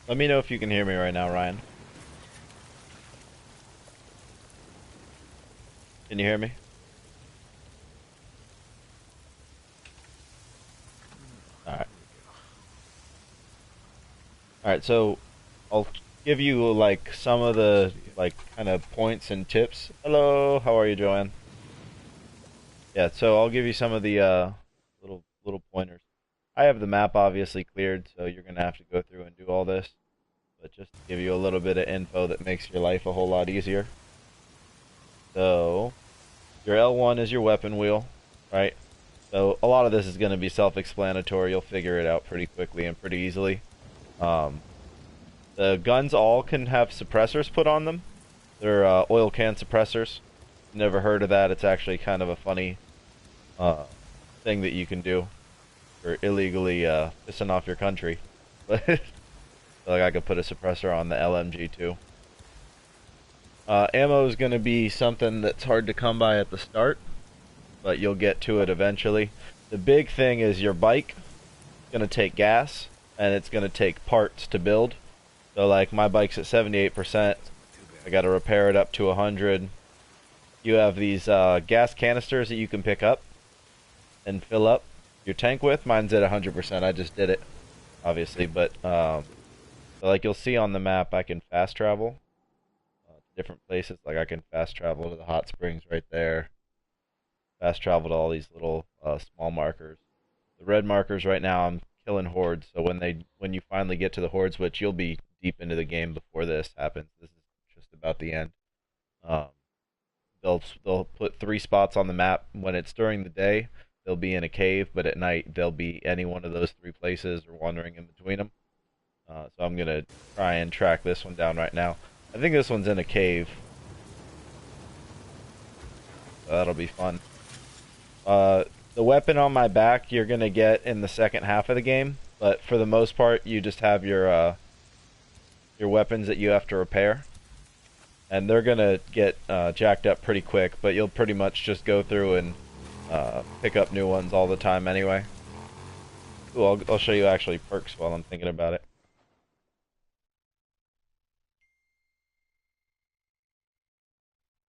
Let me know if you can hear me right now, Ryan. Can you hear me? Alright. Alright, so I'll give you like some of the like kind of points and tips. Hello, how are you, Joanne? Yeah, so I'll give you some of the little pointers. I have the map obviously cleared, so you're gonna have to go through and do all this. But just to give you a little bit of info that makes your life a whole lot easier. So your L1 is your weapon wheel, right? So a lot of this is going to be self-explanatory. You'll figure it out pretty quickly and pretty easily. Um, the guns all can have suppressors put on them. They're oil can suppressors. Never heard of that. It's actually kind of a funny uh, thing that you can do for illegally pissing off your country. But like I could put a suppressor on the LMG too. Ammo is going to be something that's hard to come by at the start, but you'll get to it eventually. The big thing is your bike is going to take gas, and it's going to take parts to build. So like my bike's at 78%. I got to repair it up to 100. You have these gas canisters that you can pick up and fill up your tank with. Mine's at 100%. I just did it, obviously, but so like you'll see on the map, I can fast travel to different places. Like I can fast travel to the hot springs right there. Fast travel to all these little small markers. The red markers right now, I'm killing hordes. So when you finally get to the hordes, which you'll be deep into the game before this happens, this is just about the end. Um, they'll put 3 spots on the map. When it's during the day, they'll be in a cave, but at night they'll be any one of those 3 places or wandering in between them. So I'm gonna try and track this one down right now. I think this one's in a cave. So that'll be fun. Uh, the weapon on my back you're gonna get in the second half of the game, but for the most part, you just have your weapons that you have to repair, and they're gonna get jacked up pretty quick. But you'll pretty much just go through and pick up new ones all the time anyway. Ooh, I'll show you actually perks while I'm thinking about it.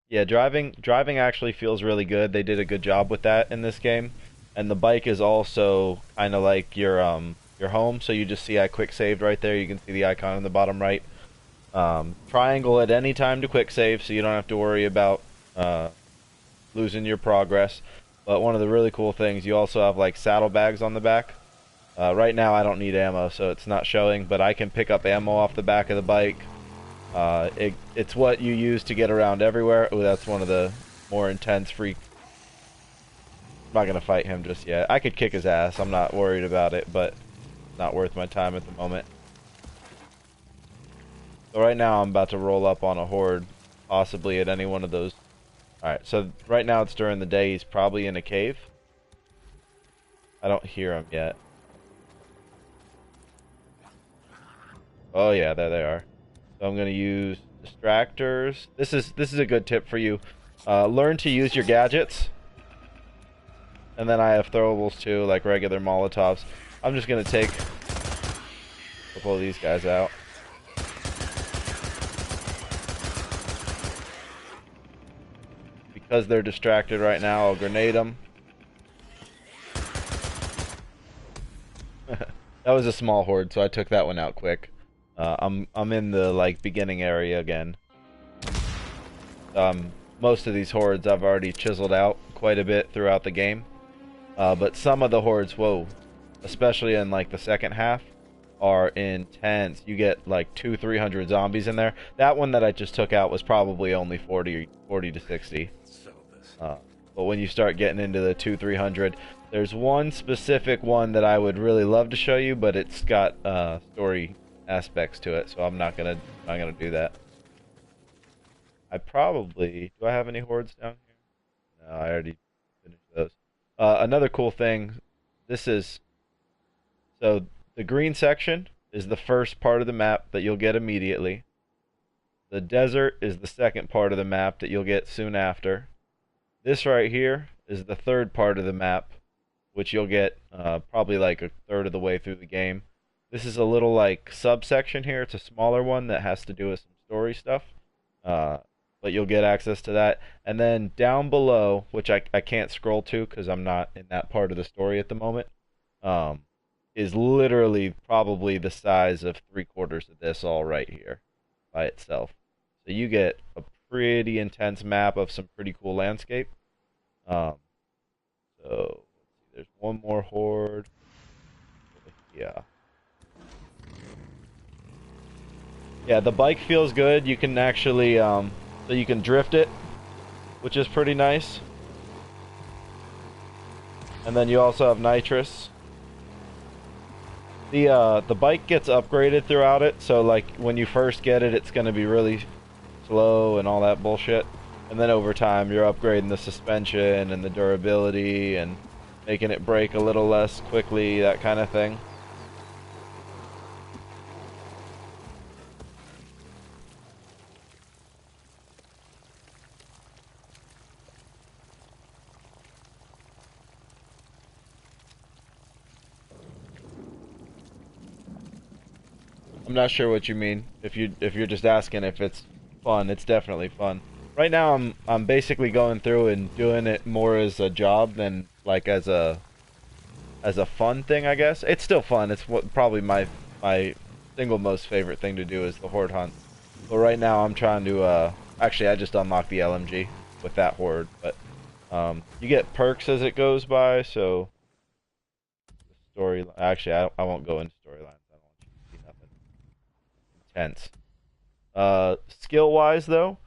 Yeah, driving actually feels really good. They did a good job with that in this game. And the bike is also kind of like your home, so you just see I quick saved right there. You can see the icon in the bottom right. Triangle at any time to quick save, so you don't have to worry about losing your progress. But one of the really cool things, you also have like saddlebags on the back. Right now I don't need ammo, so it's not showing, but I can pick up ammo off the back of the bike. It's what you use to get around everywhere. Oh, that's one of the more intense freak. I'm not gonna fight him just yet. I could kick his ass. I'm not worried about it, but not worth my time at the moment. So right now I'm about to roll up on a horde, possibly at any one of those. Alright, so right now it's during the day. He's probably in a cave. I don't hear him yet. Oh yeah, there they are. So I'm gonna use distractors. This is a good tip for you. Learn to use your gadgets. And then I have throwables too, like regular Molotovs. I'm just gonna take a couple of these guys out. Because they're distracted right now, I'll grenade them. That was a small horde, so I took that one out quick. I'm in the like beginning area again. Most of these hordes I've already chiseled out quite a bit throughout the game. But some of the hordes, whoa, especially in like the second half, are intense. You get like 200-300 zombies in there. That one that I just took out was probably only 40 to 60. But when you start getting into the 200-300, there's one specific one that I would really love to show you, but it's got story aspects to it, so I'm not gonna do that. Do I have any hordes down here? No, I already finished those. Another cool thing, this is, so the green section is the first part of the map that you'll get immediately. The desert is the second part of the map that you'll get soon after. This right here is the third part of the map, which you'll get probably like a third of the way through the game. This is a little like subsection here. It's a smaller one that has to do with some story stuff. Uh, but you'll get access to that. And then down below, which I can't scroll to because I'm not in that part of the story at the moment, um, is literally probably the size of 3/4 of this all right here by itself. So you get a pretty intense map of some pretty cool landscape. Um, so let's see, there's one more horde. Yeah. Yeah, the bike feels good. You can actually, so you can drift it, which is pretty nice. And then you also have nitrous. The bike gets upgraded throughout it, so like when you first get it, it's gonna be really slow and all that bullshit. And then over time, you're upgrading the suspension and the durability and making it brake a little less quickly, that kind of thing. I'm not sure what you mean. If you're just asking if it's fun, it's definitely fun. Right now I'm basically going through and doing it more as a job than like as a fun thing, I guess. It's still fun. It's probably my single most favorite thing to do is the horde hunt. But right now I'm trying to actually I just unlocked the LMG with that horde, but you get perks as it goes by, so story actually I won't go into storylines. I don't want you to see nothing intense. Skill wise though,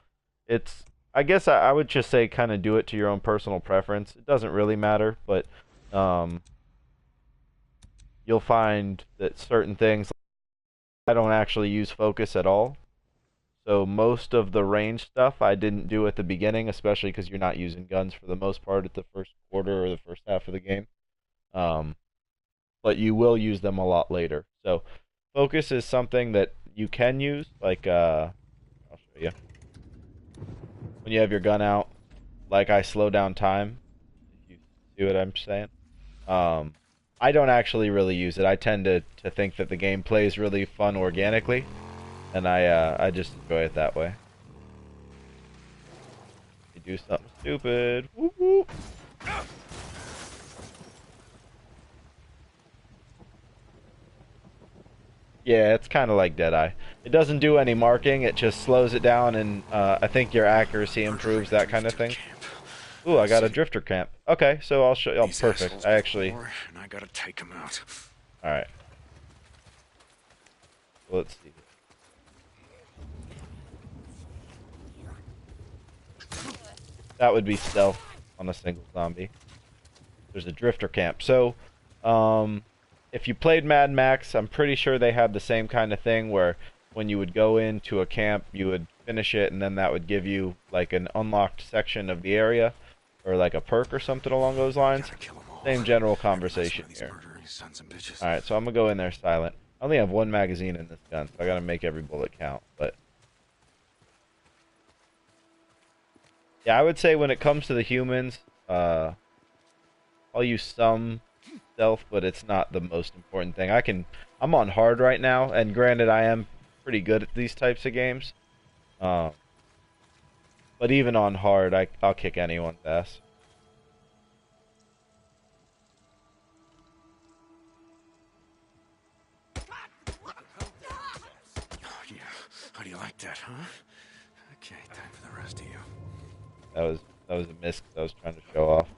it's I guess I would just say kind of do it to your own personal preference. It doesn't really matter, but um, you'll find that certain things I don't actually use focus at all. So most of the range stuff I didn't do at the beginning, especially because you're not using guns for the most part at the first quarter or the first half of the game. Um, but you will use them a lot later. So focus is something that you can use, like I'll show you. When you have your gun out, like I slow down time, if you see what I'm saying. Um, I don't actually really use it. I tend to think that the game plays really fun organically, and I just enjoy it that way. You do something stupid. Woo woo. Yeah, it's kind of like Deadeye. It doesn't do any marking. It just slows it down, and I think your accuracy improves, that kind of thing. Ooh, I got a drifter camp. Okay, so I'll show you. Oh, perfect. I actually. And I gotta take them out. All right. Let's see. That would be stealth on a single zombie. There's a drifter camp. So, if you played Mad Max, I'm pretty sure they had the same kind of thing where when you would go into a camp, you would finish it, and then that would give you like an unlocked section of the area, or like a perk or something along those lines. Same general conversation here. Alright, so I'm gonna go in there silent. I only have one magazine in this gun, so I gotta make every bullet count, but yeah, I would say when it comes to the humans, I'll use some stealth, but it's not the most important thing. I'm on hard right now, and granted I am pretty good at these types of games. But even on hard, I'll kick anyone's ass. Oh, yeah. How do you like that, huh? Okay, time for the rest of you. That was a miss 'cause I was trying to show off.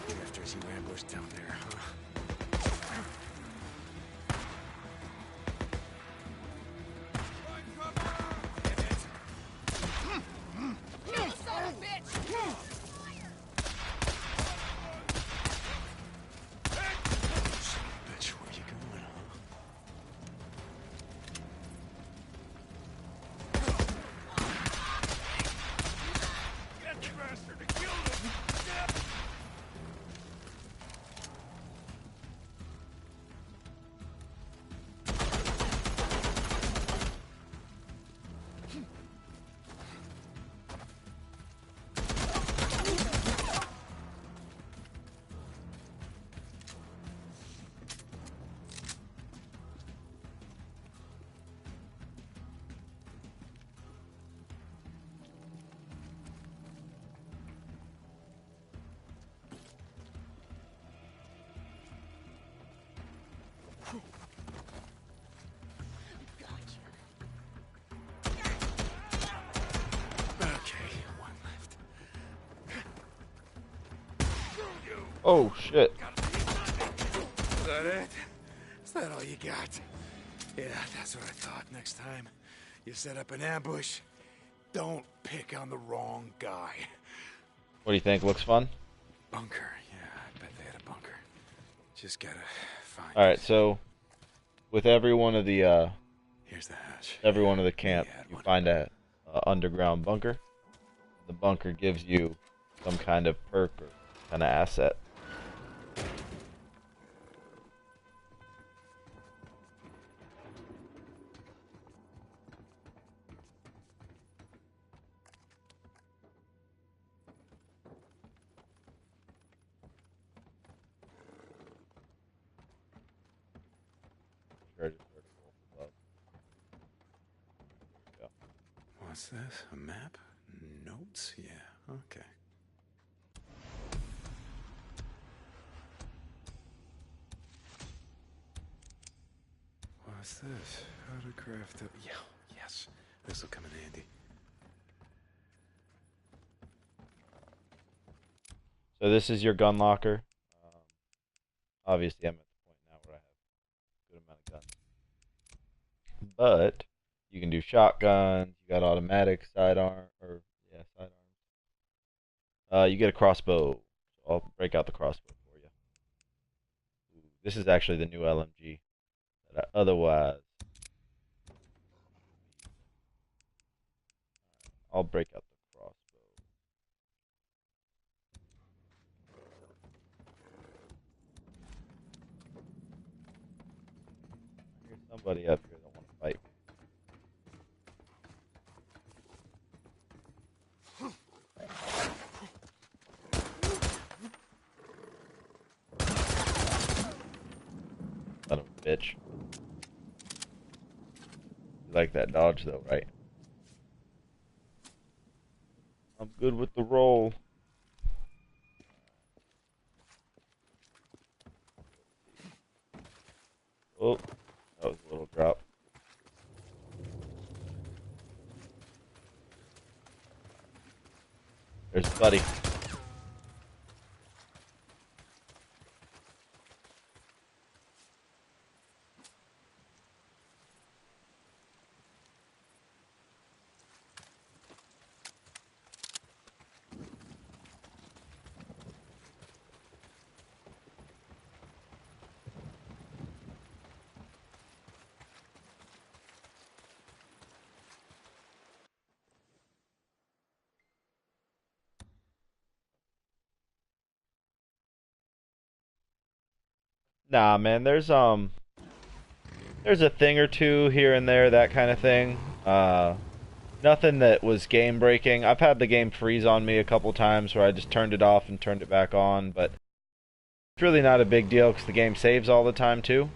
Drifters, you ambushed down there, huh? Oh shit. Is that it? Is that all you got? Yeah, that's what I thought. Next time you set up an ambush, don't pick on the wrong guy. What do you think? Looks fun? Bunker. Yeah, I bet they had a bunker. Just gotta find Alright, it. so with every one of the Here's the hatch. every one of the camp, had you one. find a underground bunker. The bunker gives you some kind of perk or kind of asset. What's this? A map? Notes? Yeah, okay. What's this? How to craft a... Yeah, yes. This will come in handy. So this is your gun locker. Obviously, I'm at the point now where I have a good amount of guns. But you can do shotguns. You got automatic sidearm, or yeah, sidearms. You get a crossbow. So I'll break out the crossbow for you. Ooh, this is actually the new LMG. That otherwise, I'll break out the crossbow. There's somebody up here that want to fight me. Son of a bitch. You like that dodge though, right? I'm good with the roll. Oh, that was a little drop. There's Buddy. Nah, man, there's a thing or two here and there, that kind of thing. Nothing that was game breaking. I've had the game freeze on me a couple times where I just turned it off and turned it back on, but it's really not a big deal because the game saves all the time too.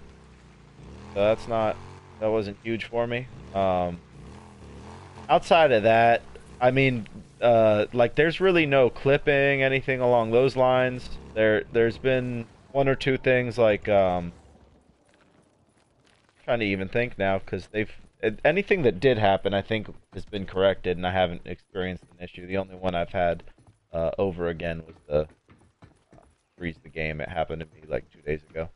So that wasn't huge for me. Outside of that, I mean, like there's really no clipping, anything along those lines. There's been one or two things like trying to even think now because anything that did happen I think has been corrected and I haven't experienced an issue. The only one I've had over again was the freeze the game. It happened to me like 2 days ago.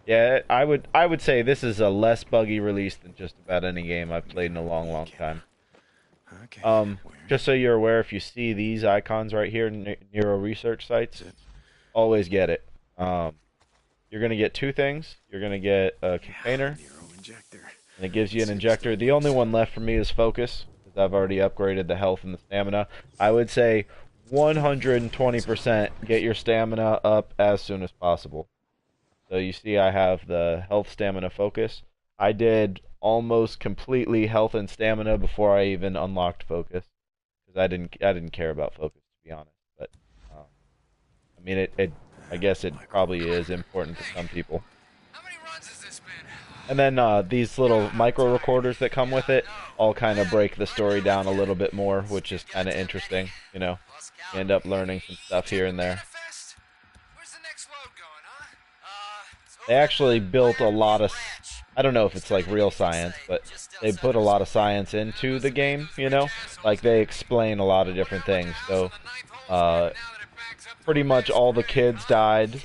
Yeah, I would say this is a less buggy release than just about any game I've played in a long time. Okay. Just so you're aware, if you see these icons right here, Neuro research sites, always get it. You're gonna get two things. You're gonna get a container, and it gives you an injector. The only one left for me is focus, because I've already upgraded the health and the stamina. I would say 120% get your stamina up as soon as possible. So you see I have the health, stamina, focus. I did almost completely health and stamina before I even unlocked focus, because I didn't care about focus, to be honest. But I mean I guess it probably is important to some people. How many runs has this been? And then these little micro recorders that come with it all kind of break the story down a little bit more, which is kind of interesting. You know, you end up learning some stuff here and there. Where's the next load going, huh? They actually built a lot of, I don't know if it's like real science, but they put a lot of science into the game, you know? Like they explain a lot of different things. So Uh, pretty much all the kids died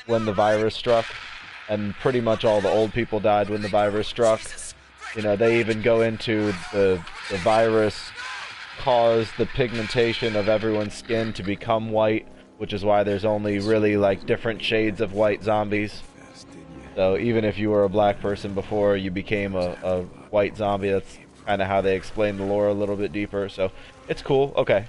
when the virus struck, and pretty much all the old people died when the virus struck. You know, they even go into the virus caused the pigmentation of everyone's skin to become white, which is why there's only really like different shades of white zombies. So even if you were a black person before you became a white zombie, that's kind of how they explain the lore a little bit deeper. So it's cool. Okay.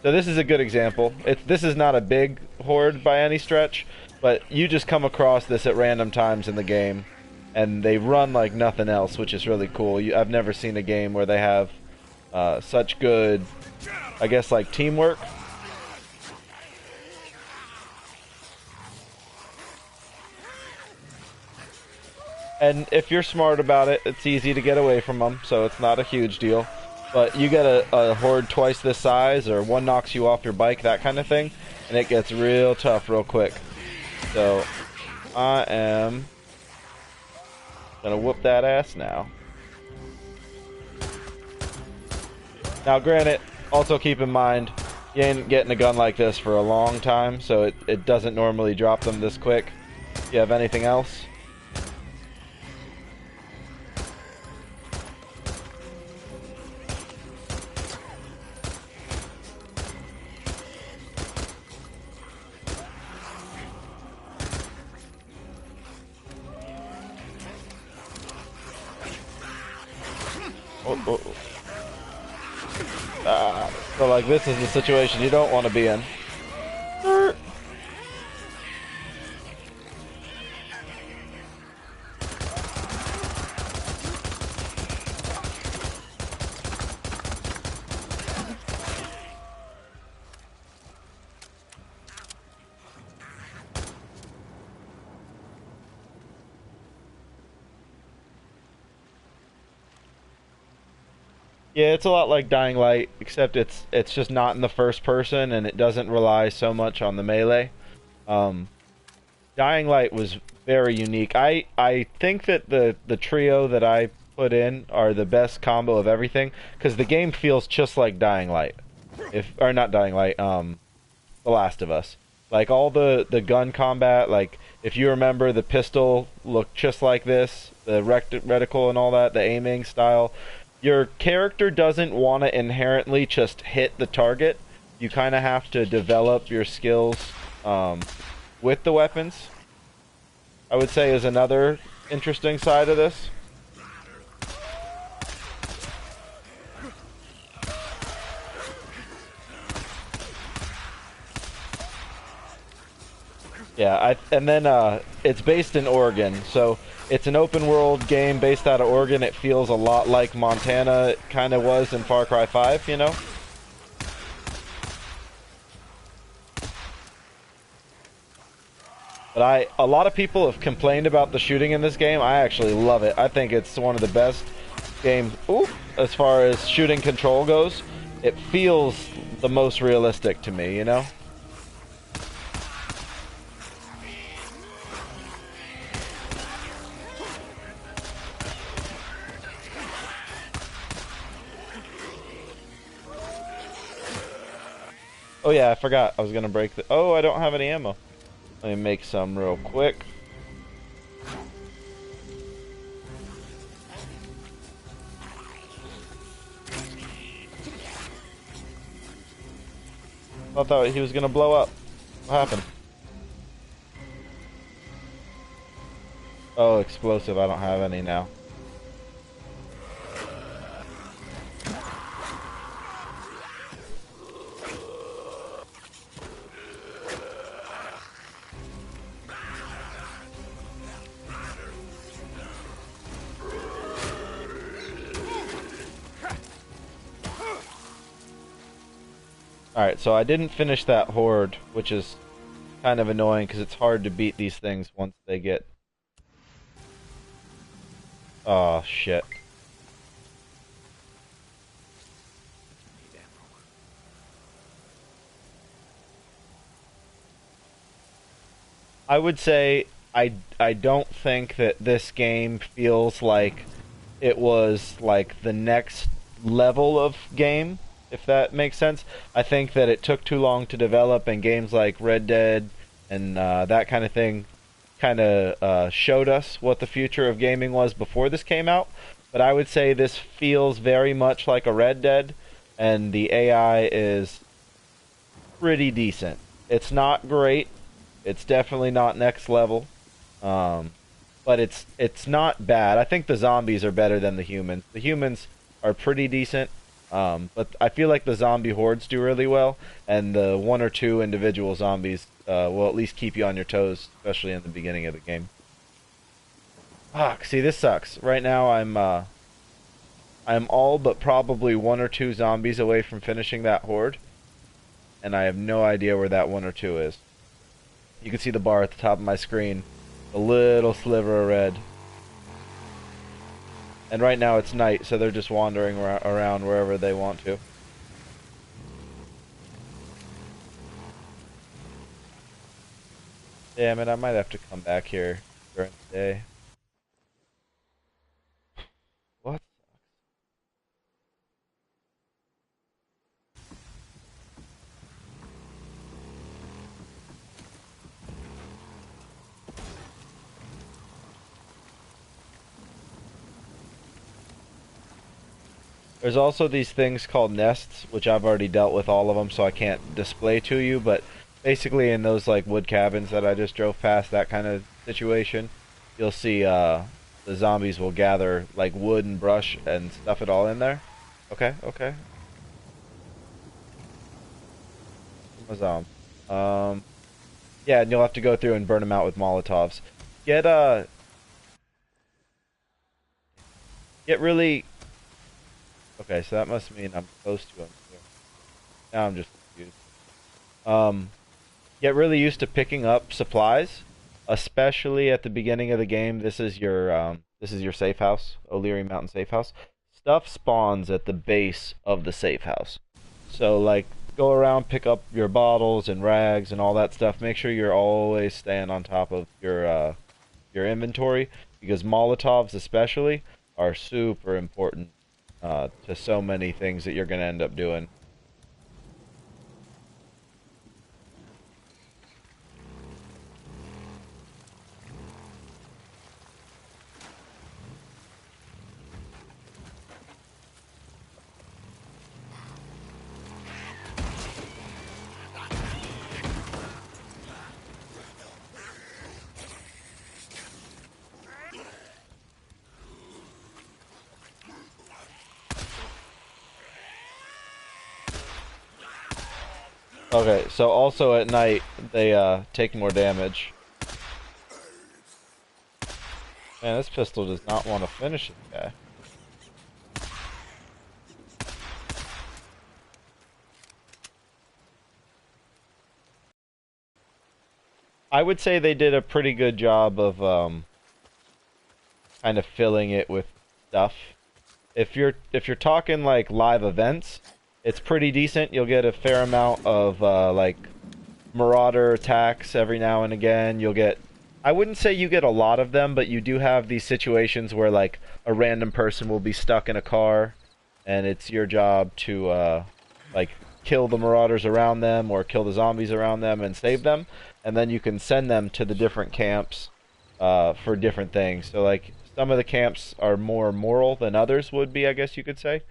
So this is a good example. This is not a big horde by any stretch, but you just come across this at random times in the game, and they run like nothing else, which is really cool. I've never seen a game where they have such good, I guess, like teamwork. And if you're smart about it, it's easy to get away from them, so it's not a huge deal. But you get a horde twice this size, or one knocks you off your bike, that kind of thing, and it gets real tough real quick. So I am gonna whoop that ass now. Now granted, also keep in mind, you ain't getting a gun like this for a long time, so it doesn't normally drop them this quick. Do you have anything else? So like this is the situation you don't want to be in. Yeah, it's a lot like Dying Light, except it's just not in the first person, and it doesn't rely so much on the melee. Dying Light was very unique. I think that the trio that I put in are the best combo of everything, because the game feels just like Dying Light, or not Dying Light, The Last of Us. Like all the gun combat, like if you remember, the pistol looked just like this, the reticle and all that, the aiming style. Your character doesn't want to inherently just hit the target. You kind of have to develop your skills with the weapons, I would say, is another interesting side of this. Yeah, and then it's based in Oregon, so it's an open world game based out of Oregon. It feels a lot like Montana kind of was in Far Cry 5, you know? But a lot of people have complained about the shooting in this game. I actually love it. I think it's one of the best games, as far as shooting control goes. It feels the most realistic to me, you know? Oh yeah, I forgot. I was gonna break the... Oh, I don't have any ammo. Let me make some real quick. I thought he was gonna blow up. What happened? Oh, explosive. I don't have any now. Alright, so I didn't finish that horde, which is kind of annoying because it's hard to beat these things once they get... Oh, shit. I would say I don't think that this game feels like it was like the next level of game. if that makes sense. I think that it took too long to develop, and games like Red Dead and that kind of thing kind of showed us what the future of gaming was before this came out. But I would say this feels very much like a Red Dead, and the AI is pretty decent. It's not great. It's definitely not next level. But it's not bad. I think the zombies are better than the humans. The humans are pretty decent, but I feel like the zombie hordes do really well, and the one or two individual zombies will at least keep you on your toes, especially in the beginning of the game. Fuck, see, this sucks. Right now, I'm all but probably one or two zombies away from finishing that horde, and I have no idea where that one or two is. You can see the bar at the top of my screen. A little sliver of red. And right now it's night, so they're just wandering around wherever they want to. Damn it, I might have to come back here during the day. What? There's also these things called nests, which I've already dealt with all of them, so I can't display to you, but basically in those like wood cabins that I just drove past, that kind of situation, you'll see the zombies will gather like wood and brush and stuff it all in there. Okay, okay. Mazam. Yeah, and you'll have to go through and burn them out with Molotovs. Get get really. Okay, so that must mean I'm close to them. Now I'm just confused. Get really used to picking up supplies, especially at the beginning of the game. This is your safe house, O'Leary Mountain safe house. Stuff spawns at the base of the safe house. So like go around, pick up your bottles and rags and all that stuff. Make sure you're always staying on top of your inventory, because Molotovs especially are super important to so many things that you're going to end up doing. Okay, so also at night, they take more damage. Man, this pistol does not want to finish this guy. I would say they did a pretty good job of kind of filling it with stuff. If you're talking like live events, it's pretty decent. You'll get a fair amount of like marauder attacks every now and again. You'll get, I wouldn't say you get a lot of them, but you do have these situations where like a random person will be stuck in a car, and it's your job to like kill the marauders around them or kill the zombies around them and save them, and then you can send them to the different camps for different things. So like some of the camps are more moral than others would be, I guess you could say,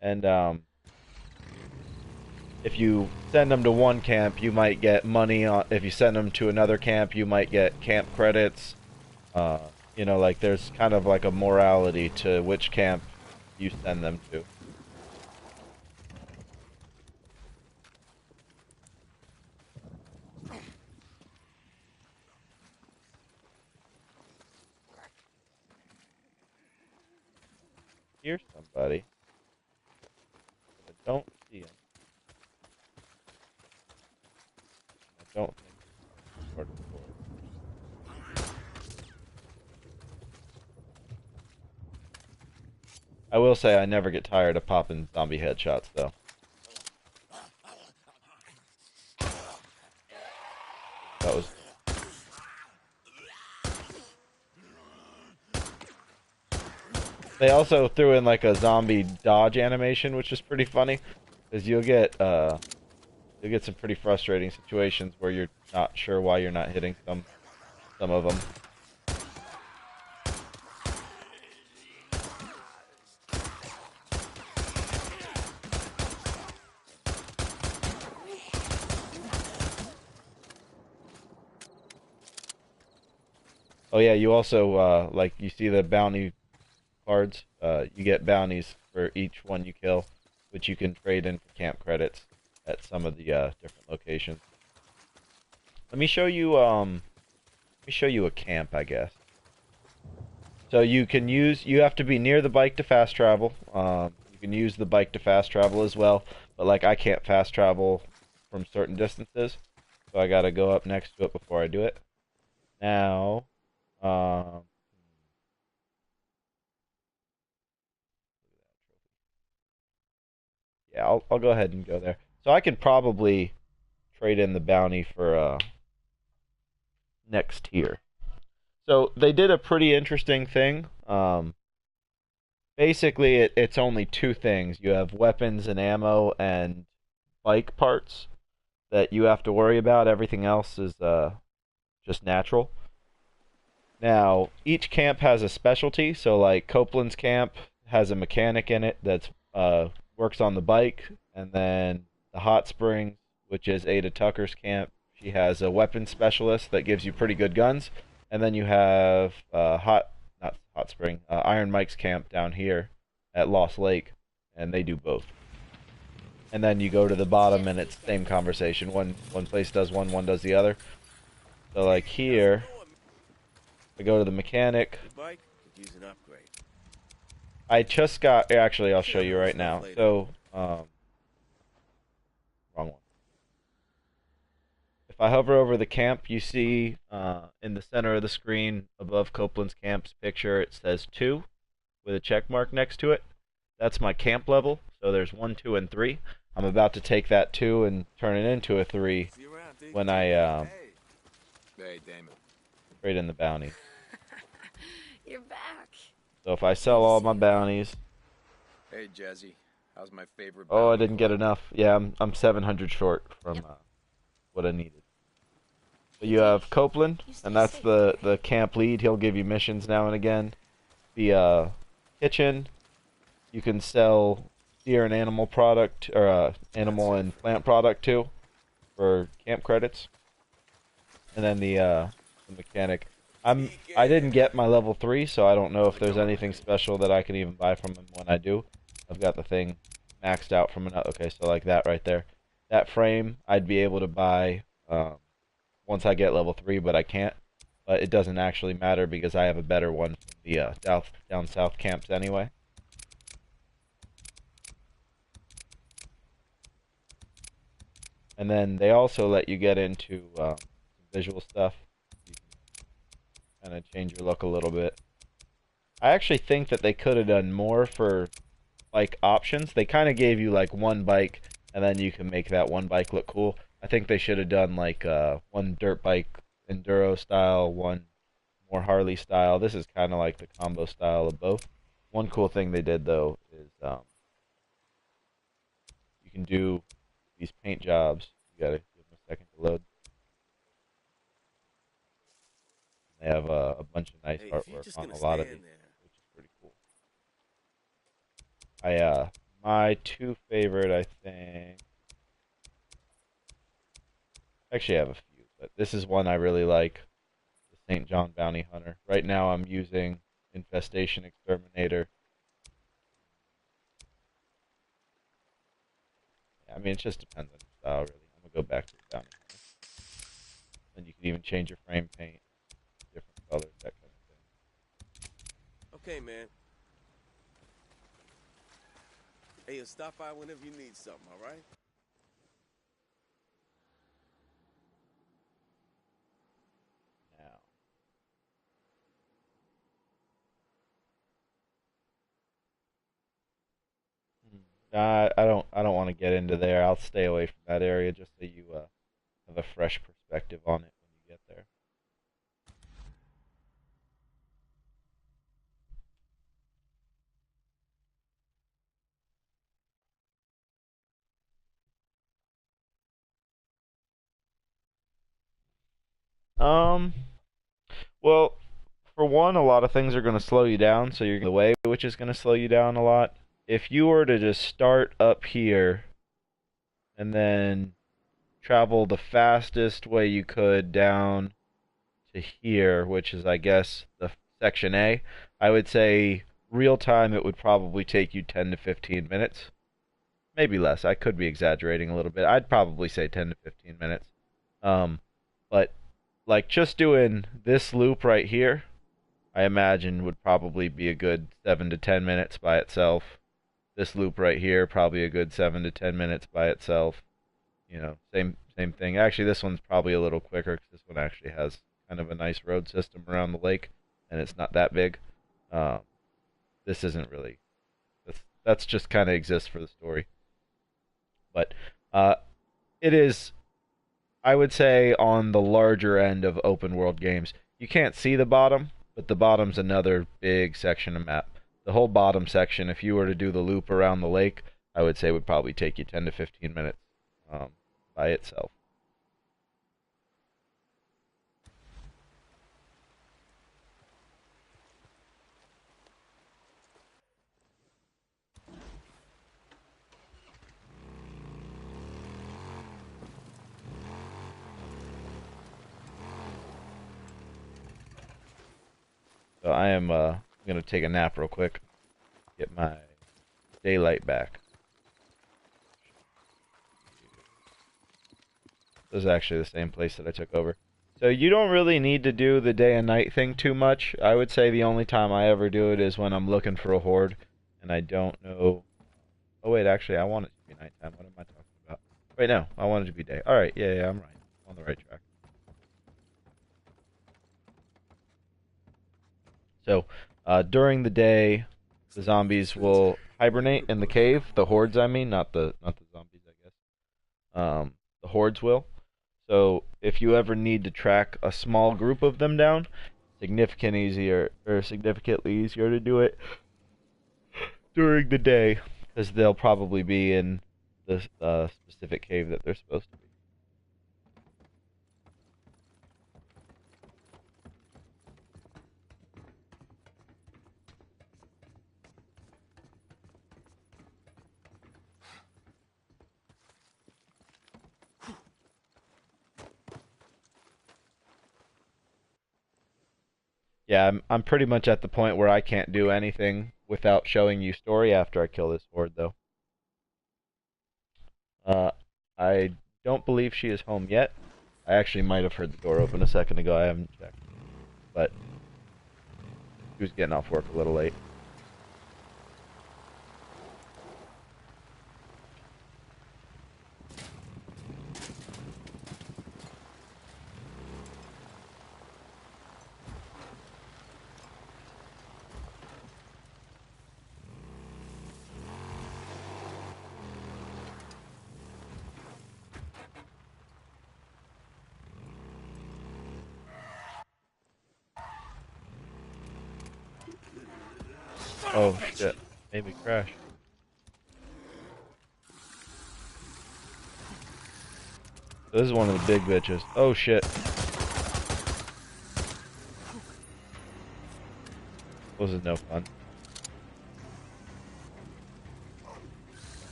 and if you send them to one camp, you might get money. If you send them to another camp, you might get camp credits. You know, like there's kind of like a morality to which camp you send them to. Here's somebody. I don't see him. I don't think he's part of the board. I will say I never get tired of popping zombie headshots, though. That was... They also threw in like a zombie dodge animation, which is pretty funny. Because you'll get some pretty frustrating situations where you're not sure why you're not hitting some of them. Oh yeah, you also like you see the bounty cards. You get bounties for each one you kill, which you can trade in for camp credits at some of the different locations. Let me show you a camp, I guess. So you have to be near the bike to fast travel. You can use the bike to fast travel as well, but like I can't fast travel from certain distances, so I gotta go up next to it before I do it. Now, um, yeah, I'll go ahead and go there. So I could probably trade in the bounty for next tier. So they did a pretty interesting thing. Basically, it's only two things. You have weapons and ammo and bike parts that you have to worry about. Everything else is just natural. Now, each camp has a specialty. So, like Copeland's camp has a mechanic in it that works on the bike, and then the Hot Springs, which is Ada Tucker's camp, she has a weapons specialist that gives you pretty good guns, and then you have not Hot Spring, Iron Mike's camp down here at Lost Lake, and they do both. And then you go to the bottom, and it's the same conversation. One place does one, one does the other. So like here, I go to the mechanic. I just got. Actually, I'll show you right now. So, wrong one. If I hover over the camp, you see in the center of the screen above Copeland's camp's picture, it says 2 with a check mark next to it. That's my camp level. So there's 1, 2, and 3. I'm about to take that 2 and turn it into a 3 when I trade in the bounty. You're back. So if I sell all my bounties. Hey Jazzy, how's my favorite? Oh, I didn't get enough. Yeah, I'm 700 short from what I needed. So you have Copeland, and that's the camp lead. He'll give you missions now and again. The kitchen, you can sell deer and animal product, or animal and plant product too, for camp credits. And then the mechanic. I didn't get my level 3, so I don't know if there's anything special that I can even buy from him when I do. I've got the thing maxed out from another. Okay, so like that right there. That frame I'd be able to buy once I get level 3, but I can't. But it doesn't actually matter because I have a better one from the down south camps anyway. And then they also let you get into visual stuff. You can kind of change your look a little bit. I actually think that they could have done more for like options. They kind of gave you like one bike, and then you can make that one bike look cool. I think they should have done like one dirt bike enduro style, one more Harley style. This is kind of like the combo style of both. One cool thing they did though is you can do these paint jobs. You gotta give them a second to load. They have a bunch of nice artwork on a lot of these, which is pretty cool. My two favorite, I think. Actually, I have a few, but this is one I really like. The St. John Bounty Hunter. Right now, I'm using Infestation Exterminator. Yeah, I mean, it just depends on your style, really. I'm gonna go back to the Bounty Hunter. And you can even change your frame paint, different colors, that kind of thing. Okay, man. Hey, you'll stop by whenever you need something, all right? I don't want to get into there. I'll stay away from that area just so you have a fresh perspective on it when you get there. Well, for one, a lot of things are going to slow you down, so you're the way, which is going to slow you down a lot. If you were to just start up here and then travel the fastest way you could down to here, which is, I guess, the section A, I would say real time it would probably take you 10 to 15 minutes. Maybe less. I could be exaggerating a little bit. I'd probably say 10 to 15 minutes. But like just doing this loop right here, I imagine would probably be a good 7 to 10 minutes by itself. This loop right here, probably a good 7 to 10 minutes by itself. You know, same thing. Actually, this one's probably a little quicker because this one actually has kind of a nice road system around the lake, and it's not that big. This isn't really. That's just kind of exists for the story. But it is, I would say, on the larger end of open world games. You can't see the bottom, but the bottom's another big section of map. The whole bottom section, if you were to do the loop around the lake, I would say would probably take you 10 to 15 minutes by itself. So I am going to take a nap real quick, get my daylight back. This is actually the same place that I took over. So you don't really need to do the day and night thing too much. I would say the only time I ever do it is when I'm looking for a horde and I don't know. Oh wait, actually I want it to be nighttime. What am I talking about? Wait, no, I want it to be day. Alright, yeah, I'm right. I'm on the right track. So, during the day, the zombies will hibernate in the cave. The hordes, I mean, not the zombies, I guess. The hordes will. So, if you ever need to track a small group of them down, significantly easier to do it during the day, because they'll probably be in the specific cave that they're supposed to be. Yeah, I'm pretty much at the point where I can't do anything without showing you story after I kill this horde, though. I don't believe she is home yet. I actually might have heard the door open a second ago. I haven't checked. But she was getting off work a little late. Oh shit, made me crash. This is one of the big bitches. Oh shit. This is no fun.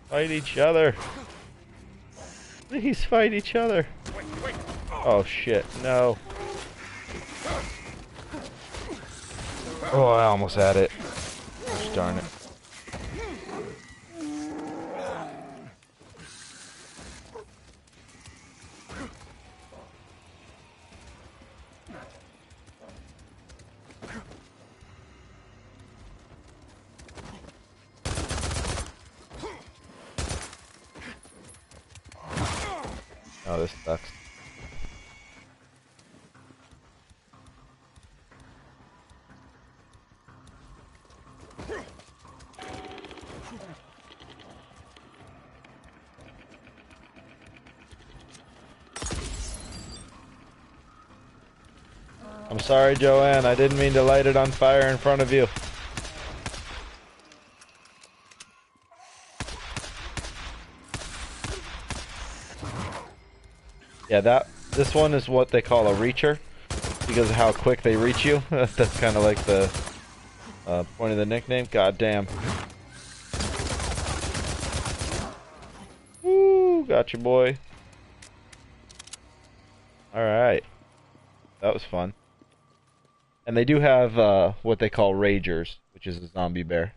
Fight each other. Please fight each other. Oh shit, no. Oh, I almost had it. Gosh darn it. Oh, this sucks. I'm sorry, Joanne. I didn't mean to light it on fire in front of you. Yeah, this one is what they call a reacher because of how quick they reach you. That's kind of like the point of the nickname. God damn. Woo, gotcha, boy. Alright. That was fun. And they do have what they call ragers, which is a zombie bear.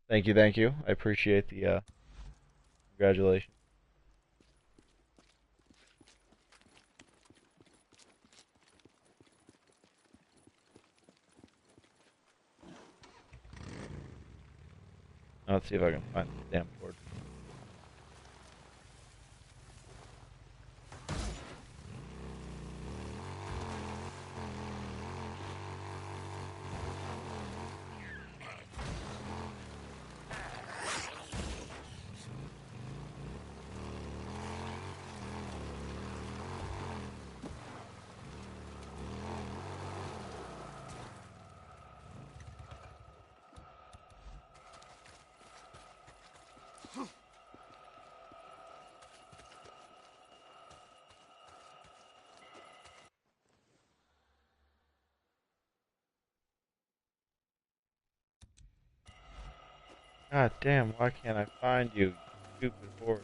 Thank you, thank you. I appreciate the congratulations. Now let's see if I can find the damn board. God damn, why can't I find you, you stupid horde?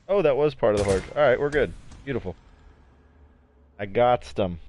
Oh, that was part of the horde. Alright, we're good. Beautiful. I got them.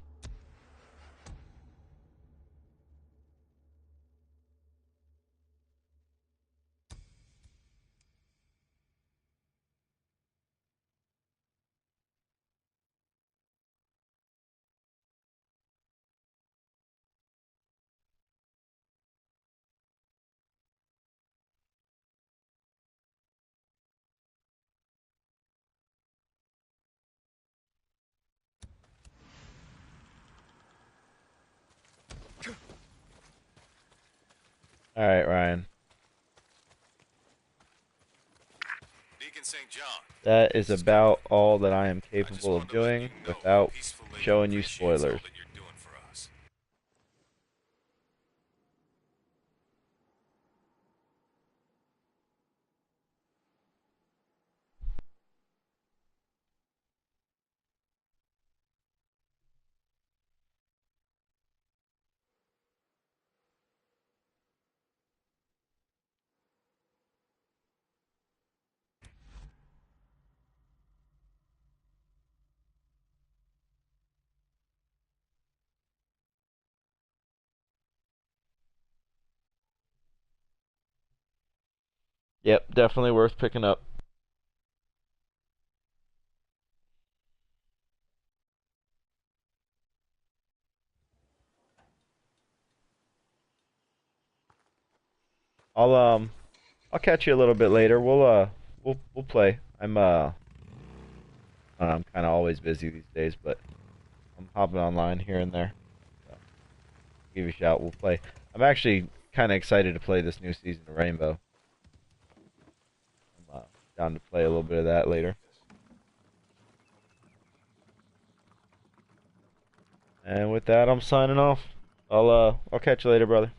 Alright, Ryan. Deacon St. John. That is about all that I am capable of doing without showing you spoilers. Yep, definitely worth picking up. I'll catch you a little bit later. We'll play. I'm kind of always busy these days, but I'm hopping online here and there. So, give you a shout. We'll play. I'm actually kind of excited to play this new season of Rainbow. I'm down to play a little bit of that later. And with that, I'm signing off. I'll catch you later, brother.